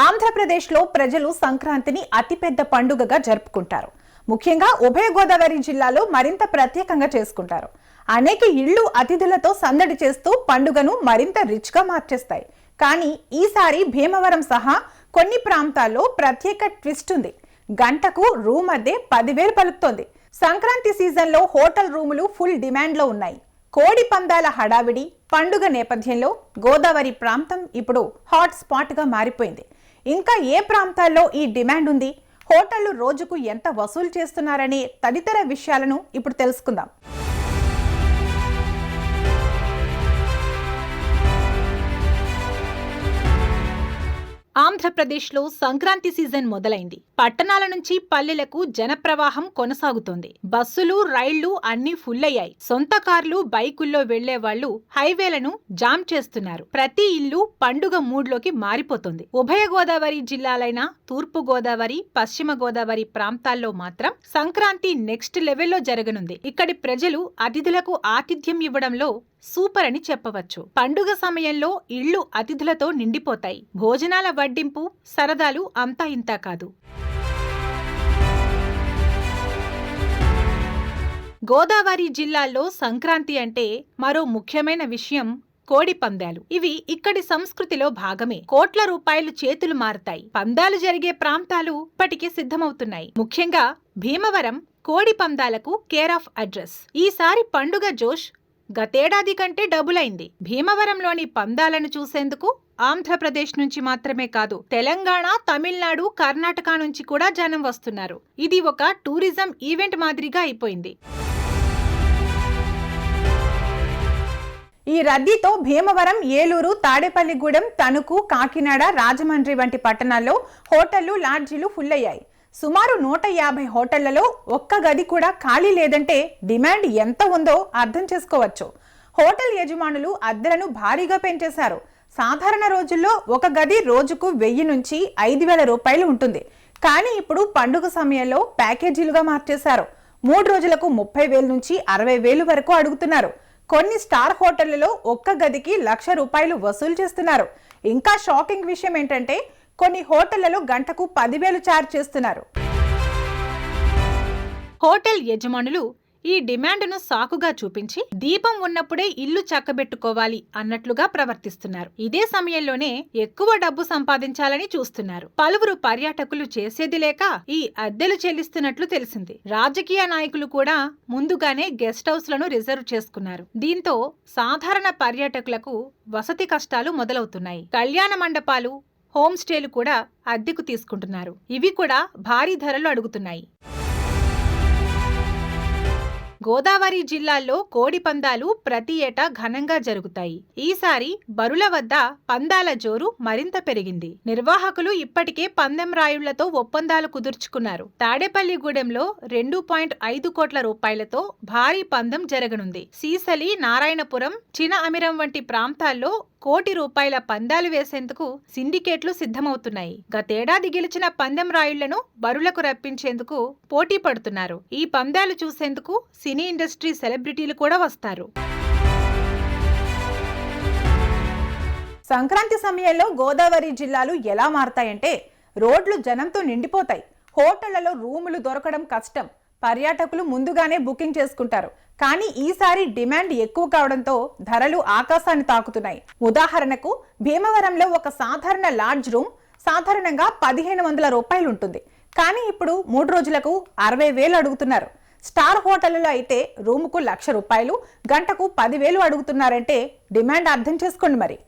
ఆంధ్రప్రదేశ్లో ప్రజలు సంక్రాంతిని అతిపెద్ద పండుగగా జరుపుకుంటారు. ముఖ్యంగా ఉభయ గోదావరి జిల్లాలో మరింత ప్రత్యేకంగా చేసుకుంటారు. అనేక ఇళ్లు అతిథులతో సందడి చేస్తూ పండుగను మరింత రిచ్గా మార్చేస్తాయి. కానీ ఈసారి భీమవరం సహా కొన్ని ప్రాంతాల్లో ప్రత్యేక ట్విస్ట్ ఉంది. గంటకు రూమ్ అద్దె 10,000 పలుకుతోంది. సంక్రాంతి సీజన్లో హోటల్ రూములు ఫుల్ డిమాండ్లో ఉన్నాయి. కోడి పందాల హడావిడి పండుగ నేపథ్యంలో గోదావరి ప్రాంతం ఇప్పుడు హాట్ స్పాట్గా మారిపోయింది. ఇంకా ఏ ప్రాంతాల్లో ఈ డిమాండ్ ఉంది, హోటళ్లు రోజుకు ఎంత వసూలు చేస్తున్నారనే తదితర విషయాలను ఇప్పుడు తెలుసుకుందాం. ఆంధ్రప్రదేశ్లో సంక్రాంతి సీజన్ మొదలైంది. పట్టణాల నుంచి పల్లెలకు జనప్రవాహం కొనసాగుతోంది. బస్సులు, రైళ్లు అన్ని ఫుల్ అయ్యాయి. సొంత కార్లు, బైకుల్లో వెళ్లే వాళ్లు హైవేలను జామ్ చేస్తున్నారు. ప్రతి ఇల్లు పండుగ మూడ్లోకి మారిపోతుంది. ఉభయ గోదావరి జిల్లాలైన తూర్పు గోదావరి, పశ్చిమ గోదావరి ప్రాంతాల్లో మాత్రం సంక్రాంతి నెక్స్ట్ లెవెల్లో జరగనుంది. ఇక్కడి ప్రజలు అతిథులకు ఆతిథ్యం ఇవ్వడంలో సూపర్ అని చెప్పవచ్చు. పండుగ సమయంలో ఇళ్లు అతిథులతో నిండిపోతాయి. భోజనాల వడ్డింపు, సరదాలు అంతా ఇంతా కాదు. గోదావరి జిల్లాల్లో సంక్రాంతి అంటే మరో ముఖ్యమైన విషయం కోడి పందాలు. ఇవి ఇక్కడి సంస్కృతిలో భాగమే. కోట్ల రూపాయలు చేతులు మారుతాయి. పందాలు జరిగే ప్రాంతాలు ఇప్పటికే సిద్ధమవుతున్నాయి. ముఖ్యంగా భీమవరం కోడి పందాలకు కేర్ ఆఫ్ అడ్రస్. ఈసారి పండుగ జోష్ గతేడాది కంటే డబుల్ అయింది. భీమవరంలోని పందాలను చూసేందుకు ఆంధ్రప్రదేశ్ నుంచి మాత్రమే కాదు, తెలంగాణ, తమిళనాడు, కర్ణాటక నుంచి కూడా జనం వస్తున్నారు. ఇది ఒక టూరిజం ఈవెంట్ మాదిరిగా అయిపోయింది. ఈ రద్దీతో భీమవరం, ఏలూరు, తాడేపల్లిగూడెం, తణుకు, కాకినాడ, రాజమండ్రి వంటి పట్టణాల్లో హోటళ్లు, లాడ్జీలు ఫుల్ అయ్యాయి. సుమారు 150 హోటళ్లలో ఒక్క గది కూడా ఖాళీ లేదంటే డిమాండ్ ఎంత ఉందో అర్థం చేసుకోవచ్చు. హోటల్ యజమానులు అద్దెలను భారీగా పెంచేశారు. సాధారణ రోజుల్లో ఒక గది రోజుకు 1000 నుంచి 5,000 రూపాయలు ఉంటుంది. కానీ ఇప్పుడు పండుగ సమయంలో ప్యాకేజీలుగా మార్చేశారు. 3 రోజులకు 30,000 నుంచి 60,000 వరకు అడుగుతున్నారు. కొన్ని స్టార్ హోటళ్లలో ఒక్క గదికి 1,00,000 రూపాయలు వసూలు చేస్తున్నారు. ఇంకా షాకింగ్ విషయం ఏంటంటే కొన్ని హోటళ్లలో గంటకు 10,000 ఛార్జ్ చేస్తున్నారు. హోటల్ యజమానులు ఈ డిమాండ్ను సాకుగా చూపించి దీపం ఉన్నప్పుడే ఇల్లు చక్కబెట్టుకోవాలి అన్నట్లుగా ప్రవర్తిస్తున్నారు. ఇదే సమయంలోనే ఎక్కువ డబ్బు సంపాదించాలని చూస్తున్నారు. పలువురు పర్యాటకులు చేసేది లేక ఈ అద్దెలు చెల్లిస్తున్నట్లు తెలిసింది. రాజకీయ నాయకులు కూడా ముందుగానే గెస్ట్ హౌస్లను రిజర్వ్ చేసుకున్నారు. దీంతో సాధారణ పర్యాటకులకు వసతి కష్టాలు మొదలవుతున్నాయి. కళ్యాణ మండపాలు, హోమ్ స్టేలు కూడా అద్దెకు తీసుకుంటున్నారు. ఇవి కూడా భారీ ధరలు అడుగుతున్నాయి. గోదావరి జిల్లాల్లో కోడి పందాలు ప్రతి ఏటా ఘనంగా జరుగుతాయి. ఈసారి బరుల వద్ద పందాల జోరు మరింత పెరిగింది. నిర్వాహకులు ఇప్పటికే పందెం రాయుళ్లతో ఒప్పందాలు కుదుర్చుకున్నారు. తాడేపల్లిగూడెంలో 2.5 కోట్ల రూపాయలతో భారీ పందెం జరగనుంది. సీసలి, నారాయణపురం, చిన అమిరం వంటి ప్రాంతాల్లో కోటి రూపాయల పందాలు వేసేందుకు సిండికేట్లు సిద్ధమవుతున్నాయి. గతేడాది గెలిచిన పందెం రాయుళ్లను బరులకు రప్పించేందుకు పోటీ పడుతున్నారు. ఈ పందాలు చూసేందుకు సినీ ఇండస్ట్రీ సెలబ్రిటీలు కూడా వస్తారు. సంక్రాంతి సమయంలో గోదావరి జిల్లాలు ఎలా మారతాయంటే రోడ్లు జనంతో నిండిపోతాయి. హోటళ్లలో రూములు దొరకడం కష్టం. పర్యాటకులు ముందుగానే బుకింగ్ చేసుకుంటారు. కానీ ఈసారి డిమాండ్ ఎక్కువ కావడంతో ధరలు ఆకాశాన్ని తాకుతున్నాయి. ఉదాహరణకు భీమవరంలో ఒక సాధారణ లాడ్జ్ రూమ్ సాధారణంగా 1,500 రూపాయలు ఉంటుంది. కానీ ఇప్పుడు 3 రోజులకు 60,000 అడుగుతున్నారు. స్టార్ హోటళ్లలో అయితే రూముకు 1,00,000 రూపాయలు, గంటకు 10,000 అడుగుతున్నారంటే డిమాండ్ అర్థం చేసుకోండి మరి.